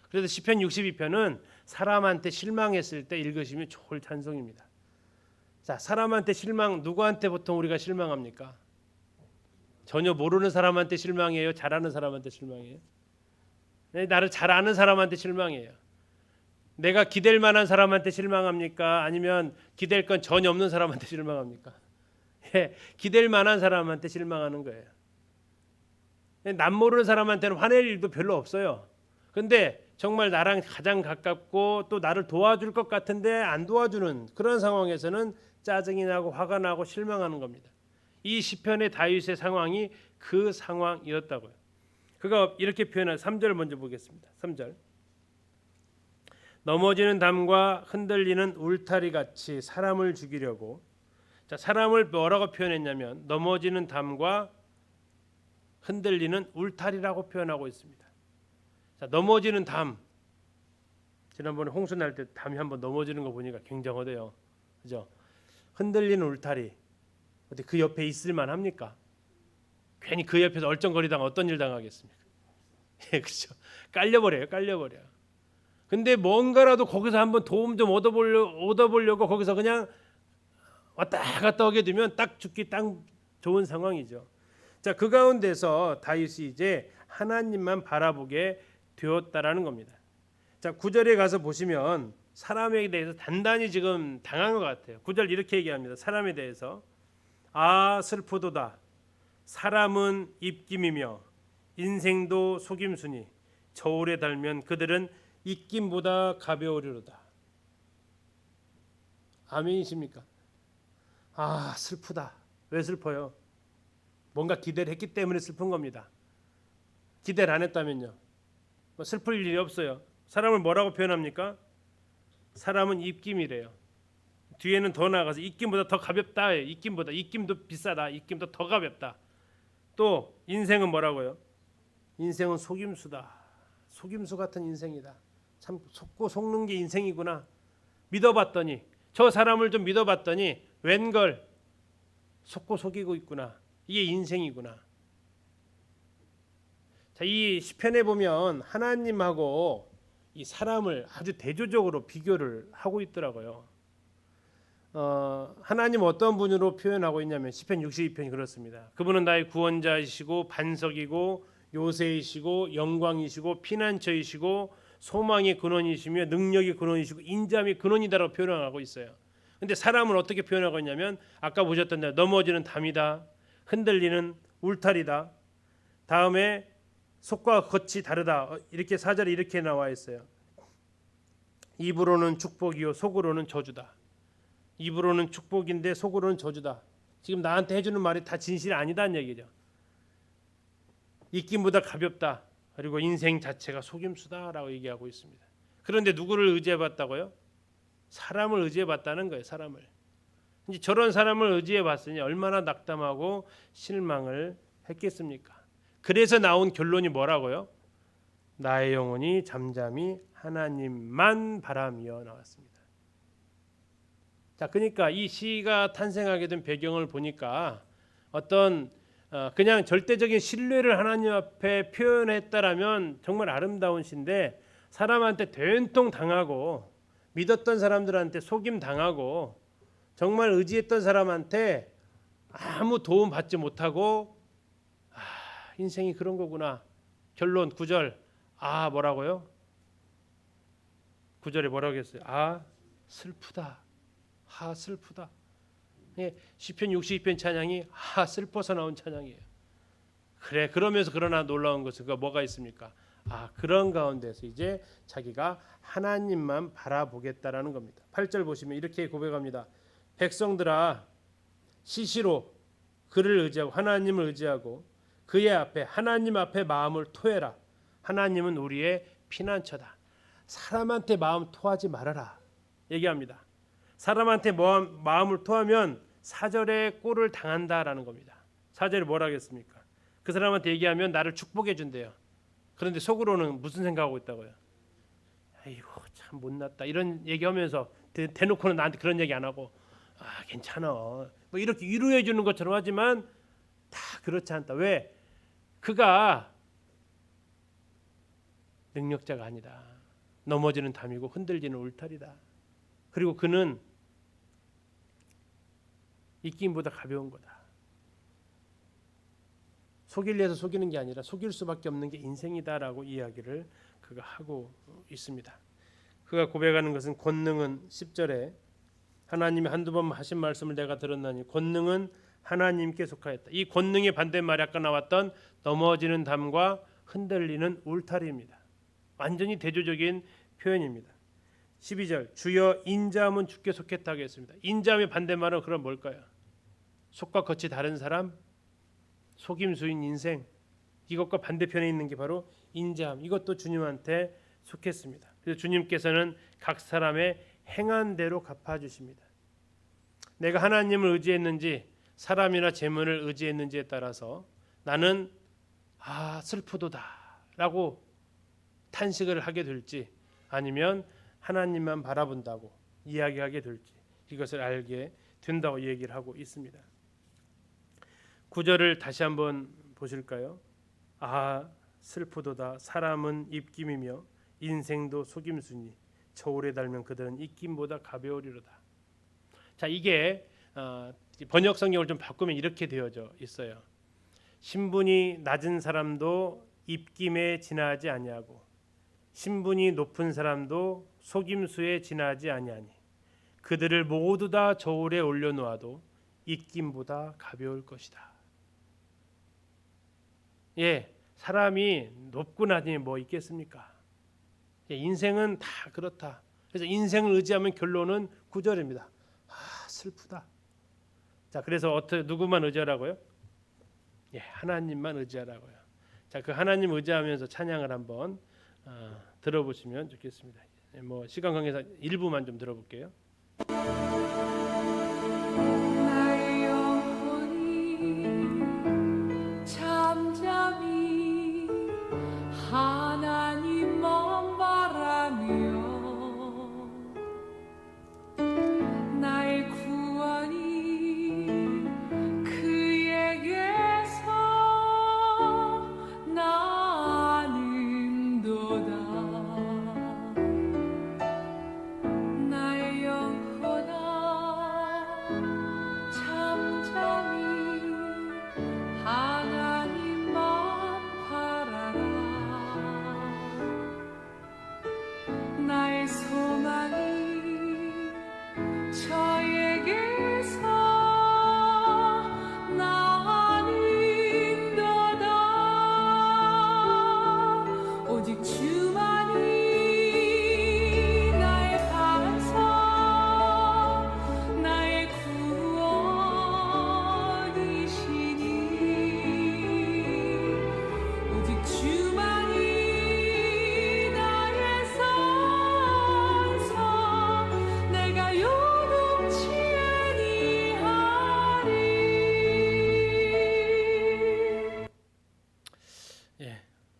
그래서 시편 62편은 사람한테 실망했을 때 읽으시면 좋을 찬송입니다. 자, 사람한테 실망, 누구한테 보통 우리가 실망합니까? 전혀 모르는 사람한테 실망해요? 잘 아는 사람한테 실망해요? 네, 나를 잘 아는 사람한테 실망해요. 내가 기댈 만한 사람한테 실망합니까? 아니면 기댈 건 전혀 없는 사람한테 실망합니까? 예, 기댈 만한 사람한테 실망하는 거예요. 남 모르는 사람한테는 화낼 일도 별로 없어요. 근데 정말 나랑 가장 가깝고 또 나를 도와줄 것 같은데 안 도와주는 그런 상황에서는 짜증이 나고 화가 나고 실망하는 겁니다. 이 시편의 다윗의 상황이 그 상황이었다고요. 그가 이렇게 표현한 3절 먼저 보겠습니다. 3절. 넘어지는 담과 흔들리는 울타리 같이 사람을 죽이려고. 자, 사람을 뭐라고 표현했냐면 넘어지는 담과 흔들리는 울타리라고 표현하고 있습니다. 자, 넘어지는 담. 지난번에 홍수 날 때 담이 한번 넘어지는 거 보니까 굉장하대요. 그죠? 흔들리는 울타리. 어디 그 옆에 있을 만합니까? 괜히 그 옆에서 얼쩡거리다가 어떤 일 당하겠습니까? 예, 그렇죠. 깔려버려요. 근데 뭔가라도 거기서 한번 도움 좀 얻어보려고 거기서 그냥 왔다 갔다 하게 되면 딱 죽기 딱 좋은 상황이죠. 자, 그 가운데서 다윗이 이제 하나님만 바라보게 되었다라는 겁니다. 자, 9절에 가서 보시면 사람에 대해서 단단히 지금 당한 것 같아요. 9절 이렇게 얘기합니다. 사람에 대해서 아 슬프도다. 사람은 입김이며 인생도 속임수니 저울에 달면 그들은 입김보다 가벼우리로다. 아멘이십니까? 아 슬프다. 왜 슬퍼요? 뭔가 기대를 했기 때문에 슬픈 겁니다. 기대를 안 했다면요, 슬플 일이 없어요. 사람을 뭐라고 표현합니까? 사람은 입김이래요. 뒤에는 더 나아가서 입김보다 더 가볍다. 입김도 비싸다. 입김도 더 가볍다. 또 인생은 뭐라고요? 인생은 속임수다. 속임수 같은 인생이다. 참 속고 속는 게 인생이구나. 믿어봤더니 저 사람을 좀 믿어봤더니 웬걸 속고 속이고 있구나. 이게 인생이구나. 자, 이 시편에 보면 하나님하고 이 사람을 아주 대조적으로 비교를 하고 있더라고요. 하나님 어떤 분으로 표현하고 있냐면 시편 62편이 그렇습니다. 그분은 나의 구원자이시고 반석이고 요새이시고 영광이시고 피난처이시고 소망의 근원이시며 능력의 근원이시고 인자의 근원이다라고 표현하고 있어요. 근데 사람을 어떻게 표현하고 있냐면 아까 보셨던 대로 넘어지는 담이다. 흔들리는 울타리다. 다음에 속과 겉이 다르다. 이렇게 4절에 이렇게 나와 있어요. 입으로는 축복이요 속으로는 저주다. 입으로는 축복인데 속으로는 저주다. 지금 나한테 해주는 말이 다 진실이 아니다는 얘기죠. 입김보다 가볍다. 그리고 인생 자체가 속임수다라고 얘기하고 있습니다. 그런데 누구를 의지해봤다고요? 사람을 의지해봤다는 거예요. 사람을. 이제 저런 사람을 의지해봤으니 얼마나 낙담하고 실망을 했겠습니까? 그래서 나온 결론이 뭐라고요? 나의 영혼이 잠잠히 하나님만 바라며 나왔습니다. 자, 그러니까 이 시가 탄생하게 된 배경을 보니까 어떤 그냥 절대적인 신뢰를 하나님 앞에 표현했다라면 정말 아름다운 시인데 사람한테 된통 당하고 믿었던 사람들한테 속임 당하고 정말 의지했던 사람한테 아무 도움 받지 못하고 인생이 그런 거구나. 결론 9절. 뭐라고요? 9절에 뭐라고 했어요? 슬프다. 슬프다. 예, 시편 62편 찬양이 슬퍼서 나온 찬양이에요. 그래, 그러면서 그러나 놀라운 것은 그 뭐가 있습니까? 그런 가운데서 이제 자기가 하나님만 바라보겠다라는 겁니다. 8절 보시면 이렇게 고백합니다. 백성들아 시시로 그를 의지하고 하나님을 의지하고 그의 앞에 하나님 앞에 마음을 토해라. 하나님은 우리의 피난처다. 사람한테 마음 토하지 말아라 얘기합니다. 사람한테 마음을 토하면 사절에 꼴을 당한다라는 겁니다. 사절에 뭐라 하겠습니까? 그 사람한테 얘기하면 나를 축복해 준대요. 그런데 속으로는 무슨 생각하고 있다고요? 아이고 참 못났다 이런 얘기하면서 대놓고는 나한테 그런 얘기 안 하고 괜찮아 뭐 이렇게 위로해 주는 것처럼 하지만 다 그렇지 않다. 왜? 그가 능력자가 아니다. 넘어지는 담이고 흔들리는 울타리다. 그리고 그는 입김보다 가벼운 거다. 속이려서 속이는 게 아니라 속일 수밖에 없는 게 인생이다라고 이야기를 그가 하고 있습니다. 그가 고백하는 것은 권능은 10절에 하나님이 한두 번 하신 말씀을 내가 들었나니 권능은 하나님께 속하였다. 이 권능의 반대말이 아까 나왔던 넘어지는 담과 흔들리는 울타리입니다. 완전히 대조적인 표현입니다. 12절 주여 인자함은 주께 속했다 하겠습니다. 인자함의 반대말은 그럼 뭘까요? 속과 겉이 다른 사람, 속임수인 인생, 이것과 반대편에 있는 게 바로 인자함. 이것도 주님한테 속했습니다. 그래서 주님께서는 각 사람의 행한 대로 갚아주십니다. 내가 하나님을 의지했는지 사람이나 재물을 의지했는지에 따라서 나는 슬프도다 라고 탄식을 하게 될지 아니면 하나님만 바라본다고 이야기하게 될지 이것을 알게 된다고 얘기를 하고 있습니다. 9절을 다시 한번 보실까요? 슬프도다 사람은 입김이며 인생도 속임수니 저울에 달면 그들은 입김보다 가벼우리로다. 자, 이게 번역 성경을 좀 바꾸면 이렇게 되어져 있어요. 신분이 낮은 사람도 입김에 지나지 아니하고 신분이 높은 사람도 속임수에 지나지 아니하니 그들을 모두 다 저울에 올려놓아도 입김보다 가벼울 것이다. 사람이 높고 낮으니 뭐 있겠습니까? 인생은 다 그렇다. 그래서 인생을 의지하면 결론은 9절입니다. 슬프다. 자, 그래서 누구만 의지하라고요? 하나님만 의지하라고요. 자, 그 하나님 의지하면서 찬양을 한번 들어보시면 좋겠습니다. 뭐 시간 관계상 일부만 좀 들어볼게요. 나의 영혼이 잠잠히 하나님만 바라며 나의 구원이 그에게서 나는도다. 나의 영혼아 잠잠히 하나님만 바라라. 나의 소망이 저에게서 나는도다. 오직 주만이 나의 반석 나의 구원이시니 오직 주만이 나의 산성 내가 요동치 아니하리.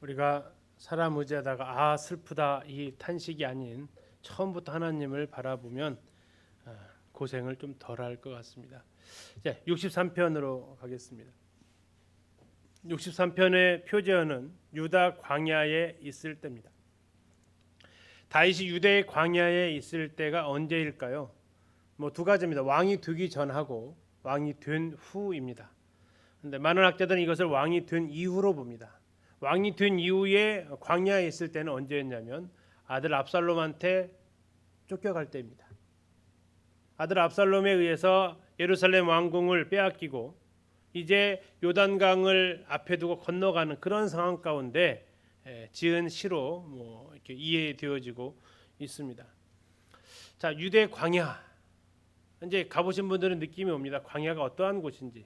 우리가 사람 의지하다가 슬프다 이 탄식이 아닌 처음부터 하나님을 바라보면 고생을 좀 덜할 것 같습니다. 63편으로 가겠습니다. 63편의 표제어는 유다 광야에 있을 때입니다. 다윗이 유대의 광야에 있을 때가 언제일까요? 뭐 두 가지입니다. 왕이 되기 전하고 왕이 된 후입니다. 근데 많은 학자들은 이것을 왕이 된 이후로 봅니다. 왕이 된 이후에 광야에 있을 때는 언제였냐면 아들 압살롬한테 쫓겨갈 때입니다. 아들 압살롬에 의해서 예루살렘 왕궁을 빼앗기고 이제 요단강을 앞에 두고 건너가는 그런 상황 가운데 지은 시로 이렇게 이해되어지고 있습니다. 자, 유대 광야 이제 가보신 분들은 느낌이 옵니다. 광야가 어떠한 곳인지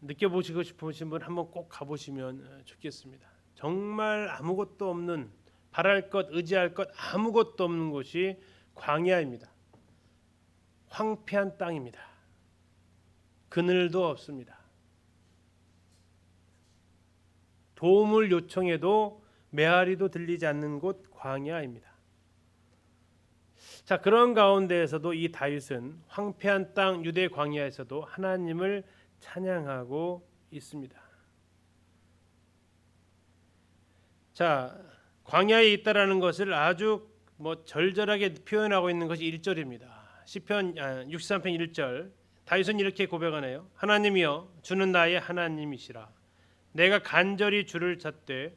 느껴보시고 싶으신 분 한번 꼭 가보시면 좋겠습니다. 정말 아무것도 없는 바랄 것 의지할 것 아무것도 없는 곳이 광야입니다. 황폐한 땅입니다. 그늘도 없습니다. 도움을 요청해도 메아리도 들리지 않는 곳 광야입니다. 자, 그런 가운데에서도 이 다윗은 황폐한 땅 유대 광야에서도 하나님을 찬양하고 있습니다. 자, 광야에 있다라는 것을 아주 절절하게 표현하고 있는 것이 1절입니다. 시편 63편 1절. 다윗은 이렇게 고백하네요. 하나님이여 주는 나의 하나님이시라. 내가 간절히 주를 찾되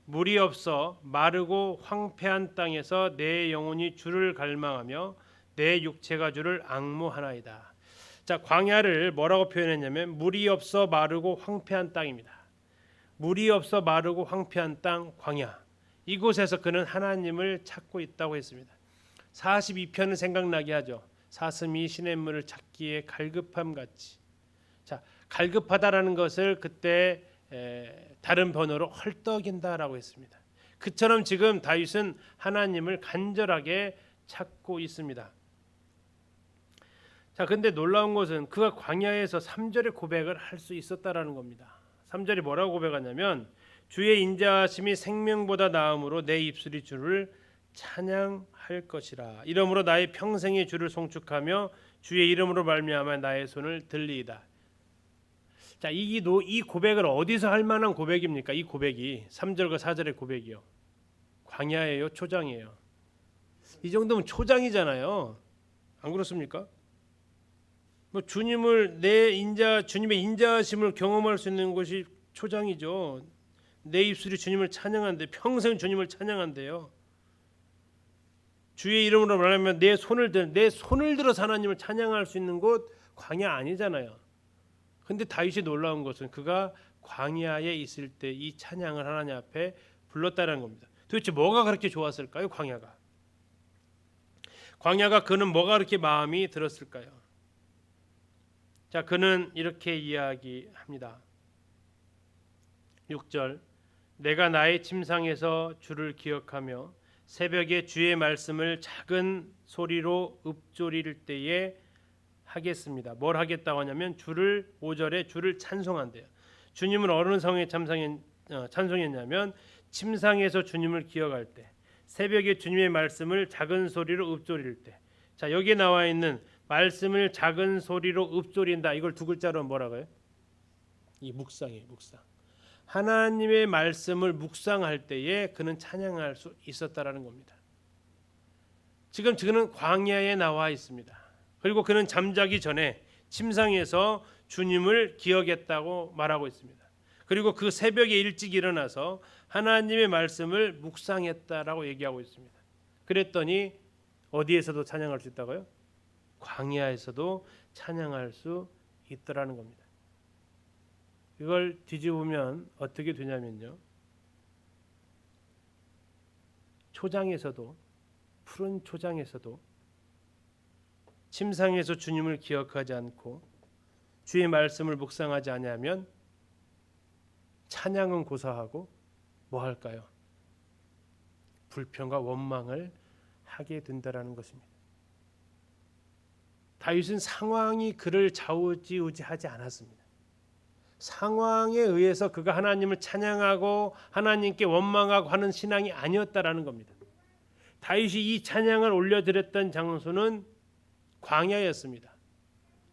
물이 없어 마르고 황폐한 땅에서 내 영혼이 주를 갈망하며 내 육체가 주를 앙모하나이다. 자, 광야를 뭐라고 표현했냐면 물이 없어 마르고 황폐한 땅입니다. 물이 없어 마르고 황폐한 땅 광야. 이곳에서 그는 하나님을 찾고 있다고 했습니다. 42편은 생각나게 하죠. 사슴이 시냇물을 찾기에 갈급함 같이. 자, 갈급하다라는 것을 그때 다른 번호로 헐떡인다라고 했습니다. 그처럼 지금 다윗은 하나님을 간절하게 찾고 있습니다. 자, 근데 놀라운 것은 그가 광야에서 3절의 고백을 할 수 있었다라는 겁니다. 3절이 뭐라고 고백하냐면 주의 인자하심이 생명보다 나음으로 내 입술이 주를 찬양할 것이라. 이러므로 나의 평생의 주를 송축하며 주의 이름으로 말미암아 나의 손을 들리이다. 자, 이 고백을 어디서 할 만한 고백입니까? 이 고백이 3절과 4절의 고백이요. 광야예요, 초장이에요. 이 정도면 초장이잖아요. 안 그렇습니까? 주님의 인자하심을 경험할 수 있는 것이 초장이죠. 내 입술이 주님을 찬양한데 평생 주님을 찬양한대요. 주의 이름으로 말하면 내 손을 들어서 하나님을 찬양할 수 있는 곳 광야 아니잖아요. 근데 다윗이 놀라운 것은 그가 광야에 있을 때 이 찬양을 하나님 앞에 불렀다는 겁니다. 도대체 뭐가 그렇게 좋았을까요? 광야가 그는 뭐가 그렇게 마음이 들었을까요? 자, 그는 이렇게 이야기합니다. 6절. 내가 나의 침상에서 주를 기억하며 새벽에 주의 말씀을 작은 소리로 읊조릴 때에 하겠습니다. 뭘 하겠다고 하냐면 5절에 주를 찬송한대요. 주님을 어느 성에 찬송했냐면 침상에서 주님을 기억할 때, 새벽에 주님의 말씀을 작은 소리로 읊조릴 때. 자, 여기에 나와 있는 말씀을 작은 소리로 읊조린다. 이걸 두 글자로 뭐라고요? 이 묵상이에요. 묵상. 하나님의 말씀을 묵상할 때에 그는 찬양할 수 있었다라는 겁니다. 지금 그는 광야에 나와 있습니다. 그리고 그는 잠자기 전에 침상에서 주님을 기억했다고 말하고 있습니다. 그리고 그 새벽에 일찍 일어나서 하나님의 말씀을 묵상했다라고 얘기하고 있습니다. 그랬더니 어디에서도 찬양할 수 있다고요? 광야에서도 찬양할 수 있더라는 겁니다. 이걸 뒤집으면 어떻게 되냐면요. 초장에서도, 푸른 초장에서도 침상에서 주님을 기억하지 않고 주의 말씀을 묵상하지 아니하면 찬양은 고사하고 뭐 할까요? 불평과 원망을 하게 된다라는 것입니다. 다윗은 상황이 그를 좌우지우지하지 않았습니다. 상황에 의해서 그가 하나님을 찬양하고 하나님께 원망하고 하는 신앙이 아니었다라는 겁니다. 다윗이 이 찬양을 올려드렸던 장소는 광야였습니다.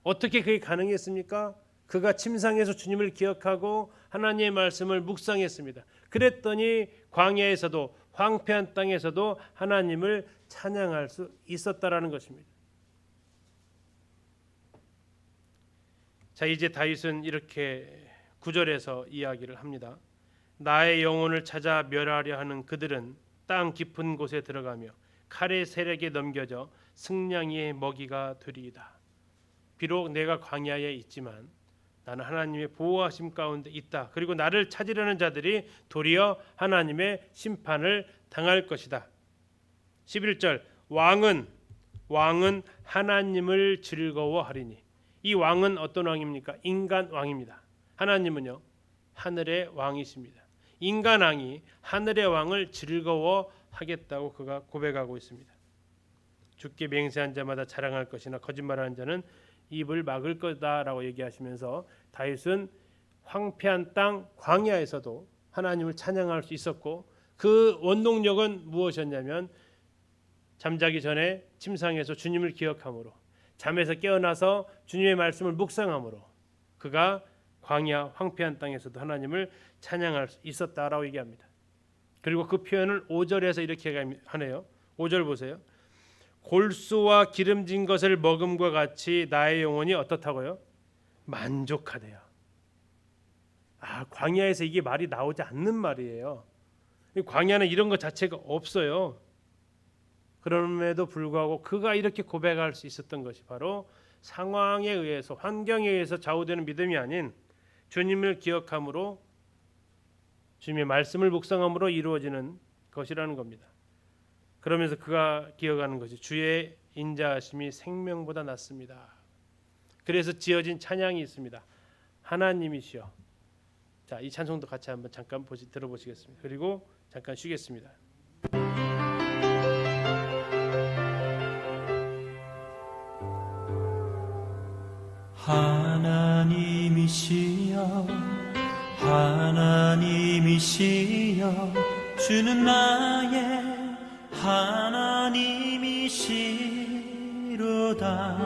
어떻게 그게 가능했습니까? 그가 침상에서 주님을 기억하고 하나님의 말씀을 묵상했습니다. 그랬더니 광야에서도 황폐한 땅에서도 하나님을 찬양할 수 있었다라는 것입니다. 자, 이제 다윗은 이렇게 9절에서 이야기를 합니다. 나의 영혼을 찾아 멸하려 하는 그들은 땅 깊은 곳에 들어가며 칼의 세력에 넘겨져 승냥이의 먹이가 되리이다. 비록 내가 광야에 있지만 나는 하나님의 보호하심 가운데 있다. 그리고 나를 찾으려는 자들이 도리어 하나님의 심판을 당할 것이다. 11절. 왕은 하나님을 즐거워하리니. 이 왕은 어떤 왕입니까? 인간 왕입니다. 하나님은요, 하늘의 왕이십니다. 인간 왕이 하늘의 왕을 즐거워하겠다고 그가 고백하고 있습니다. 주께 맹세한 자마다 자랑할 것이나 거짓말하는 자는 입을 막을 거다라고 얘기하시면서 다윗은 황폐한 땅 광야에서도 하나님을 찬양할 수 있었고 그 원동력은 무엇이었냐면 잠자기 전에 침상에서 주님을 기억함으로 잠에서 깨어나서 주님의 말씀을 묵상함으로 그가 광야 황폐한 땅에서도 하나님을 찬양할 수 있었다라고 얘기합니다. 그리고 그 표현을 5절에서 이렇게 하네요. 5절 보세요. 골수와 기름진 것을 먹음과 같이 나의 영혼이 어떻다고요? 만족하대요. 광야에서 이게 말이 나오지 않는 말이에요. 광야는 이런 것 자체가 없어요. 그럼에도 불구하고 그가 이렇게 고백할 수 있었던 것이 바로 상황에 의해서 환경에 의해서 좌우되는 믿음이 아닌 주님을 기억함으로 주님의 말씀을 묵상함으로 이루어지는 것이라는 겁니다. 그러면서 그가 기억하는 것이 주의 인자하심이 생명보다 낫습니다. 그래서 지어진 찬양이 있습니다. 하나님이시여. 자, 이 찬송도 같이 한번 잠깐 들어보시겠습니다. 그리고 잠깐 쉬겠습니다. 하나님이시여 하나님이시여 주는 나의 하나님이시로다.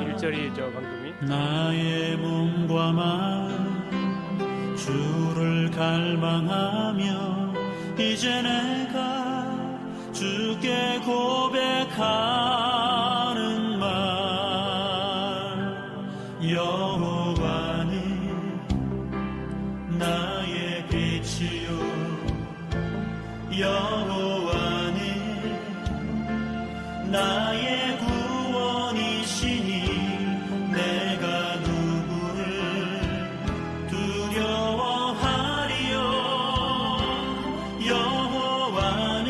1절이죠 방금이. 나의 몸과 마음 주를 갈망하며 이제 내가 주께 고백하는 말 여호와는 나의 빛이요 여호와는 나의 구원이시니 내가 누구를 두려워하리요 여호와는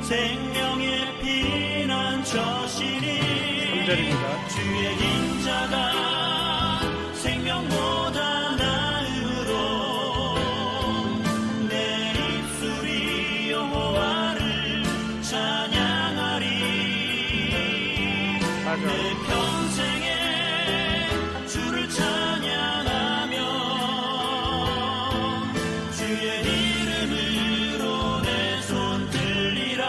생명의 피난처시니 3절입니다. 주의 인자가 생명보다 나으로 내 입술이 여호와를 찬양하리 내 평생에 주를 찬양하며 주의 이름으로 내 손 들리라.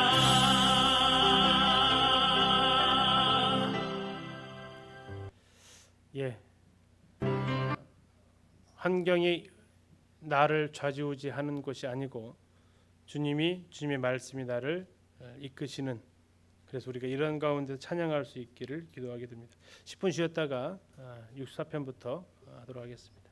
예. 환경이 나를 좌지우지하는 것이 아니고 주님의 말씀이 나를 이끄시는, 그래서 우리가 이런 가운데 찬양할 수 있기를 기도하게 됩니다. 10분 쉬었다가 64편부터 하도록 하겠습니다.